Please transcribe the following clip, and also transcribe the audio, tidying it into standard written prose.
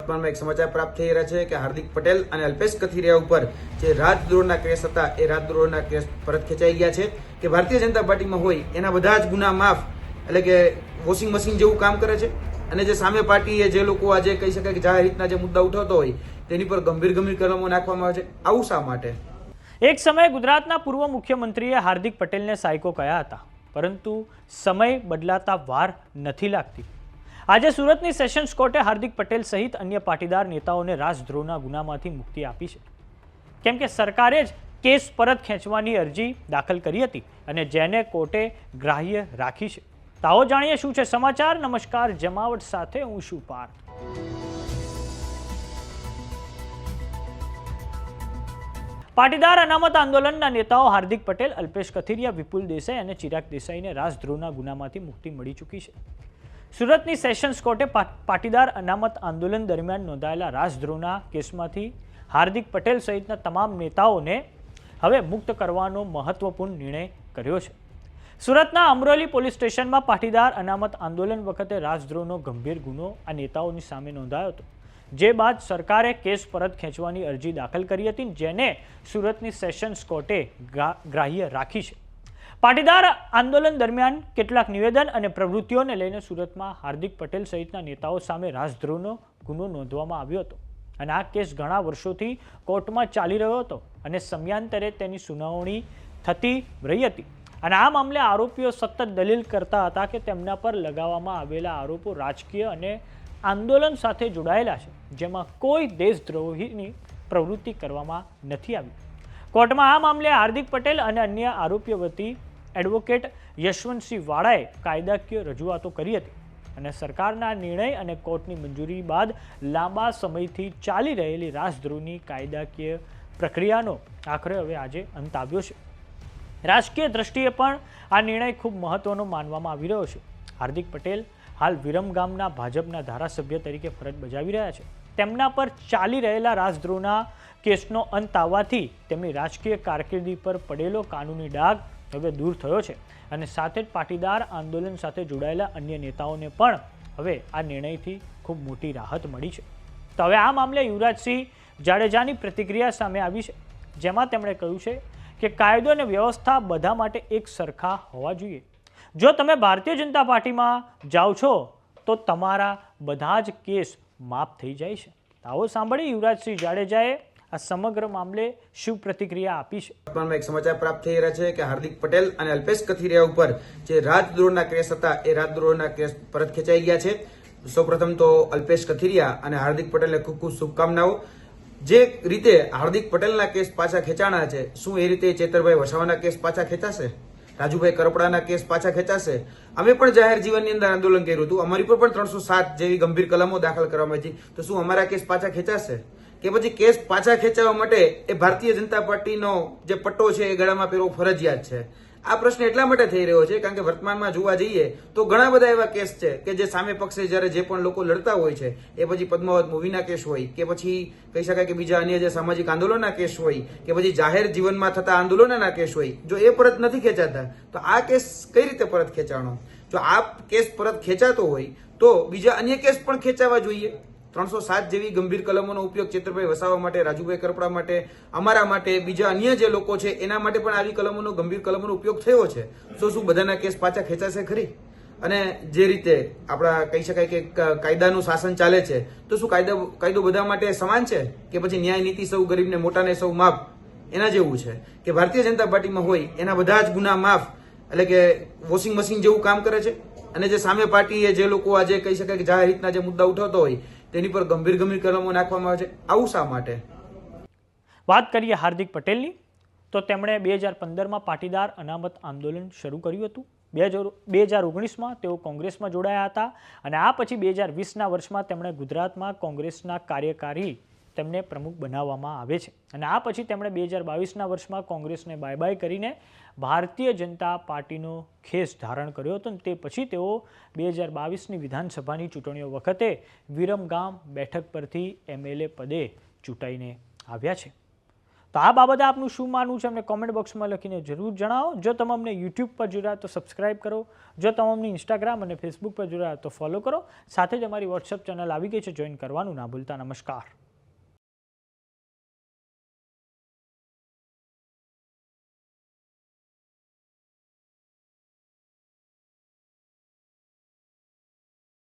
વર્તમાનમાં એક સમાચાર પ્રાપ્ત થઈ રહ્યા છે કે હાર્દિક પટેલ અને અલ્પેશ કથિરિયા ઉપર જે રાજદ્રોહના કેસ હતા એ રાજદ્રોહના કેસ પરત ખેંચાઈ ગયા છે કે ભારતીય જનતા પાર્ટીમાં હોય એના બધા જ ગુના માફ, એટલે કે વોશિંગ મશીન જેવું કામ કરે છે અને જે સામે પાર્ટીએ જે લોકો આજે કહી શકાય કે જાહેર રીતના જે મુદ્દા ઉઠાવતો હોય તેની પર ગંભીર કલમો નાખવામાં આવે છે. આવું શા માટે? એક સમયે ગુજરાતના પૂર્વ મુખ્યમંત્રીએ હાર્દિક પટેલને સાયકો કહ્યા હતા, પરંતુ સમય બદલાતા વાર નથી લાગતી. આજે સુરતની સેશન્સ કોર્ટે હાર્દિક પટેલ સહિત અન્ય પાટીદાર નેતાઓને રાજદ્રોહના ગુનામાંથી મુક્તિ આપી છે, કેમ કે સરકારે જ કેસ પરત ખેંચવાની અરજી દાખલ કરી હતી અને જેને કોર્ટે ગ્રાહ્ય રાખી છે. તો આવો જાણીએ શું છે સમાચાર. નમસ્કાર, જમાવટ સાથે હું છું પાર્થ. પાટીદાર અનામત આંદોલનના નેતાઓ હાર્દિક પટેલ, અલ્પેશ કથિરિયા, વિપુલ દેસાઈ અને ચિરાગ દેસાઈને રાજદ્રોહના ગુનામાંથી મુક્તિ મળી ચૂકી છે. સુરતની સેશન્સ કોર્ટે પાટીદાર અનામત આંદોલન દરમિયાન નોંધાયેલા રાજદ્રોહના કેસમાંથી હાર્દિક પટેલ સહિતના તમામ નેતાઓને હવે મુક્ત કરવાનો મહત્વપૂર્ણ નિર્ણય કર્યો છે. સુરતના અમરોલી પોલીસ સ્ટેશનમાં પાટીદાર અનામત આંદોલન વખતે રાજદ્રોહનો ગંભીર ગુનો આ નેતાઓની સામે નોંધાયો હતો, જે બાદ સરકારે કેસ પરત ખેંચવાની અરજી દાખલ કરી હતી, જેને સુરતની સેશન્સ કોર્ટે ગ્રાહ્ય રાખી છે. પાટીદાર આંદોલન દરમિયાન કેટલાક નિવેદન અને પ્રવૃત્તિઓને લઈને સુરતમાં હાર્દિક પટેલ સહિતના નેતાઓ સામે રાજદ્રોહનો ગુનો નોંધવામાં આવ્યો હતો અને આ કેસ ઘણા વર્ષોથી કોર્ટમાં ચાલી રહ્યો હતો અને સમયાંતરે તેની સુનાવણી થતી રહી હતી. અને આ મામલે આરોપીઓ સતત દલીલ કરતા હતા કે તેમના પર લગાવવામાં આવેલા આરોપો રાજકીય અને આંદોલન સાથે જોડાયેલા છે, જેમાં કોઈ દેશદ્રોહીની પ્રવૃત્તિ કરવામાં નથી આવી. કોર્ટમાં આ મામલે હાર્દિક પટેલ અને અન્ય આરોપીઓ વતી એડવોકેટ યશવંતસિંહ વાળાએ કાયદાકીય રજૂઆતો કરી હતી અને સરકારના નિર્ણય અને કોર્ટની મંજૂરી બાદ લાંબા સમયથી ચાલી રહેલી રાજદ્રોહની કાયદાકીય પ્રક્રિયાનો આખરે હવે આજે અંત આવ્યો છે. રાજકીય દ્રષ્ટિએ પણ આ નિર્ણય ખૂબ મહત્વનો માનવામાં આવી રહ્યો છે. હાર્દિક પટેલ હાલ વિરમગામના ભાજપના ધારાસભ્ય તરીકે ફરજ બજાવી રહ્યા છે. તેમના પર ચાલી રહેલા રાજદ્રોહના કેસનો અંત આવવાથી તેમની રાજકીય કારકિર્દી પર પડેલો કાનૂની ડાઘ હવે દૂર થયો છે અને સાથે જ પાટીદાર આંદોલન સાથે જોડાયેલા અન્ય નેતાઓને પણ હવે આ નિર્ણયથી ખૂબ મોટી રાહત મળી છે. તો હવે આ મામલે યુવરાજસિંહ જાડેજાની પ્રતિક્રિયા સામે આવી છે, જેમાં તેમણે કહ્યું છે કે કાયદો અને વ્યવસ્થા બધા માટે એક સરખા હોવા જોઈએ. જો તમે ભારતીય જનતા પાર્ટીમાં જાઓ છો તો તમારા બધા જ કેસ માફ થઈ જાય છે. આવો સાંભળી યુવરાજસિંહ જાડેજાએ આ સમગ્ર મામલે શું પ્રતિક્રિયા આપી છે. વર્તમાનમાં એક સમાચાર પ્રાપ્ત થઈ રહ્યા છે કે હાર્દિક પટેલ અને અલ્પેશ કથિરિયા ઉપર જે રાજદ્રોહના કેસ હતા એ રાજદ્રોહના કેસ પરત ખેંચાઈ ગયા છે. સૌપ્રથમ તો અલ્પેશ કથિરિયા અને હાર્દિક પટેલને ખૂબ ખૂબ શુભકામનાઓ. જે રીતે હાર્દિક પટેલના કેસ પાછા ખેંચાણા છે, શું એ રીતે ચેતરભાઈ વસાવાના કેસ પાછા ખેંચાશે? રાજુભાઈ કરપડાના કેસ પાછા ખેંચાશે? અમે પણ જાહેર જીવનની અંદર આંદોલન કર્યું હતું, અમારી પર પણ 307 જેવી ગંભીર કલમો દાખલ કરવામાં આવી, તો શું અમારા કેસ પાછા ખેંચાશે? કે પછી કેસ પાછા ખેંચવા માટે એ ભારતીય જનતા પાર્ટીનો જે પટ્ટો છે એ ગળામાં પહેરવો ફરજિયાત છે? આ પ્રશ્ન એટલા માટે થઈ રહ્યો છે કારણ કે વર્તમાનમાં જોવા જઈએ તો ઘણા બધા એવા કેસ છે કે જે સામે પક્ષે જ્યારે જે પણ લોકો લડતા હોય છે, એ પછી પદ્માવત મૂવીના કેસ હોય કે પછી કહી શકાય કે બીજા અન્ય જે સામાજિક આંદોલનના કેસ હોય કે પછી જાહેર જીવનમાં થતા આંદોલનના કેસ હોય, જો એ પરત નથી ખેંચાતા તો આ કેસ કઈ રીતે પરત ખેંચાણો? જો આ કેસ પરત ખેંચાતો હોય તો બીજા અન્ય કેસ પણ ખેંચાવા જોઈએ. 307 જેવી ગંભીર કલમોનો ઉપયોગ ચેતરભાઈ વસાવા માટે, રાજુભાઈ કરપડા માટે, અમારા માટે, બીજા અન્ય જે લોકો છે એના માટે પણ આવી કલમોનો ગંભીર કલમોનો ઉપયોગ થયો છે. શું બધાના કેસ પાછા ખેંચાશે ખરી? અને જે રીતે આપણા કહી શકાય કે કાયદાનું શાસન ચાલે છે, તો શું કાયદો બધા માટે સમાન છે કે પછી ન્યાય નીતિ સૌ ગરીબને મોટાને સૌ માફ એના જેવું છે કે ભારતીય જનતા પાર્ટીમાં હોય એના બધા જ ગુના માફ, એટલે કે વોશિંગ મશીન જેવું કામ કરે છે અને જે સામે પાર્ટીએ જે લોકો આજે કહી શકાય કે જાહેર રીતના જે મુદ્દા ઉઠાવતો હોય તેની પર ગંભીર કલમો નાખવામાં આવે છે. આવું શા માટે? વાત કરીએ હાર્દિક પટેલની, તો તેમણે 2015માં પાટીદાર અનામત આંદોલન શરૂ કર્યું હતું. 2019માં તેઓ કોંગ્રેસમાં જોડાયા હતા અને આ પછી 2020ના વર્ષમાં તેમણે ગુજરાતમાં કોંગ્રેસના કાર્યકારી તેમને પ્રમુખ બનાવવામાં આવે છે અને આ પછી તેમણે 2022ના વર્ષમાં કોંગ્રેસને બાય બાય કરીને ભારતીય જનતા પાર્ટીનો ખેસ ધારણ કર્યો હતો. તે પછી તેઓ 2022ની વિધાનસભાની ચૂંટણીઓ વખતે વિરમગામ બેઠક પરથી MLA પદે ચૂંટાઈને આવ્યા છે. તો આ બાબતે આપનું શું માનવું છે અમને કોમેન્ટ બોક્સમાં લખીને જરૂર જણાવો. જો તમે અમને યુટ્યુબ પર જોઈ રહ્યા તો સબસ્ક્રાઇબ કરો. જો તમે અમને ઇન્સ્ટાગ્રામ અને ફેસબુક પર જોઈ રહ્યા તો ફોલો કરો. સાથે જ અમારી વોટ્સએપ ચેનલ આવી ગઈ છે, જોઈન કરવાનું ના ભૂલતા. નમસ્કાર.